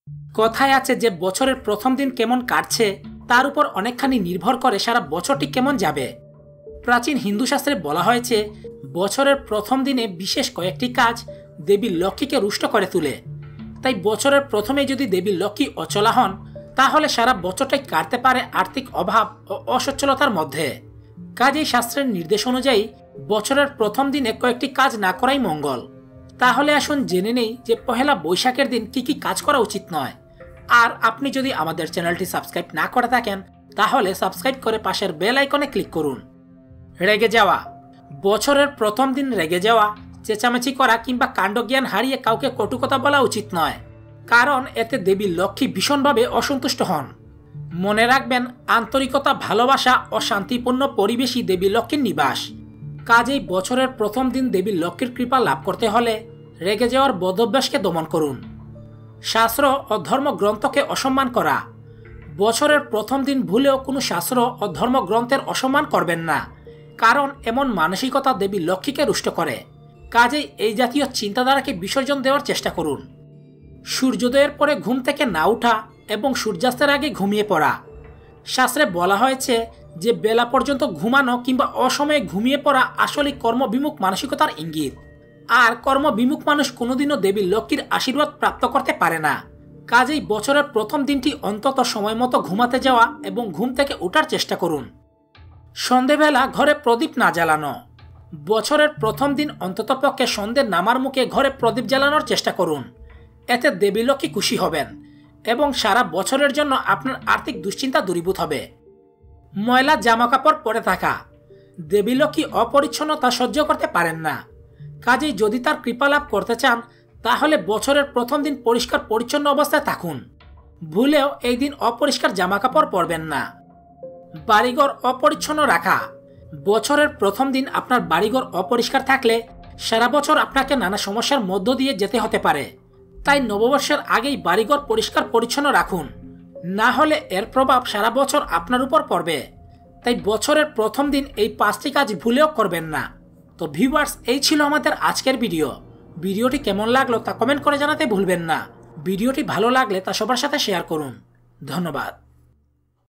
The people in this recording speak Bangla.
কথায় আছে যে বছরের প্রথম দিন কেমন কাটছে তার উপর অনেকখানি নির্ভর করে সারা বছরটি কেমন যাবে। প্রাচীন হিন্দু শাস্ত্রে বলা হয়েছে বছরের প্রথম দিনে বিশেষ কয়েকটি কাজ দেবী লক্ষ্মীকে রুষ্ট করে তোলে। তাই বছরের প্রথমে যদি দেবী লক্ষ্মী অচলা হন তাহলে সারা বছরটাই কাটতে পারে আর্থিক অভাব ও অসচ্ছলতার মধ্যে। কাজেই শাস্ত্রের নির্দেশ অনুযায়ী বছরের প্রথম দিনে কয়েকটি কাজ না করাই মঙ্গল। তাহলে আসুন জেনে নেই যে পহেলা বৈশাখের দিন কি কি কাজ করা উচিত নয়। আর আপনি যদি আমাদের চ্যানেলটি সাবস্ক্রাইব না করে থাকেন তাহলে সাবস্ক্রাইব করে পাশের বেল আইকনে ক্লিক করুন। রেগে যাওয়া। বছরের প্রথম দিন রেগে যাওয়া, চেঁচামেচি করা কিংবা কাণ্ডজ্ঞান হারিয়ে কাউকে কটু কথা বলা উচিত নয়, কারণ এতে দেবী লক্ষ্মী ভীষণভাবে অসন্তুষ্ট হন। মনে রাখবেন, আন্তরিকতা, ভালোবাসা ও শান্তিপূর্ণ পরিবেশই দেবী লক্ষ্মীর নিবাস। কাজেই বছরের প্রথম দিন দেবী লক্ষ্মীর কৃপা লাভ করতে হলে রেগে যাওয়ার বদভ্যাসকে দমন করুন। শাস্ত্র ও ধর্মগ্রন্থকে অসম্মান করা। বছরের প্রথম দিন ভুলেও কোনো শাস্ত্র ও ধর্মগ্রন্থের অসম্মান করবেন না, কারণ এমন মানসিকতা দেবী লক্ষ্মীকে রুষ্ট করে। কাজেই এই জাতীয় চিন্তাধারাকে বিসর্জন দেওয়ার চেষ্টা করুন। সূর্যোদয়ের পরে ঘুম থেকে না ওঠা এবং সূর্যাস্তের আগে ঘুমিয়ে পড়া। শাস্ত্রে বলা হয়েছে যে বেলা পর্যন্ত ঘুমানো কিংবা অসময়ে ঘুমিয়ে পড়া আসলে কর্মবিমুখ মানসিকতার ইঙ্গিত। আর কর্মবিমুখ মানুষ কোনোদিনও দেবী লক্ষ্মীর আশীর্বাদ প্রাপ্ত করতে পারে না। কাজেই বছরের প্রথম দিনটি অন্তত সময় মতো ঘুমাতে যাওয়া এবং ঘুম থেকে ওঠার চেষ্টা করুন। সন্ধেবেলা ঘরে প্রদীপ না জ্বালানো। বছরের প্রথম দিন অন্ততপক্ষে সন্ধে নামার মুখে ঘরে প্রদীপ জ্বালানোর চেষ্টা করুন। এতে দেবী লক্ষ্মী খুশি হবেন এবং সারা বছরের জন্য আপনার আর্থিক দুশ্চিন্তা দূরীভূত হবে। ময়লা জামাকাপড় পরে থাকা। দেবী লক্ষ্মী অপরিচ্ছন্নতা সহ্য করতে পারেন না। কাজেই যদি তার কৃপা লাভ করতে চান তাহলে বছরের প্রথম দিন পরিষ্কার পরিচ্ছন্ন অবস্থায় থাকুন। ভুলেও এই দিন অপরিষ্কার জামাকাপড় পরবেন না। বাড়িঘর অপরিচ্ছন্ন রাখা। বছরের প্রথম দিন আপনার বাড়িঘর অপরিষ্কার থাকলে সারা বছর আপনাকে নানা সমস্যার মধ্য দিয়ে যেতে হতে পারে। তাই নববর্ষের আগেই বাড়িঘর পরিষ্কার পরিচ্ছন্ন রাখুন, না হলে এর প্রভাব সারা বছর আপনার উপর পড়বে। তাই বছরের প্রথম দিন এই 5টি কাজ ভুলেও করবেন না। তো ভিউয়ার্স, এই ছিল আমাদের আজকের ভিডিও। ভিডিওটি কেমন লাগলো তা কমেন্ট করে জানাতে ভুলবেন না। ভিডিওটি ভালো লাগলে তা সবার সাথে শেয়ার করুন। ধন্যবাদ।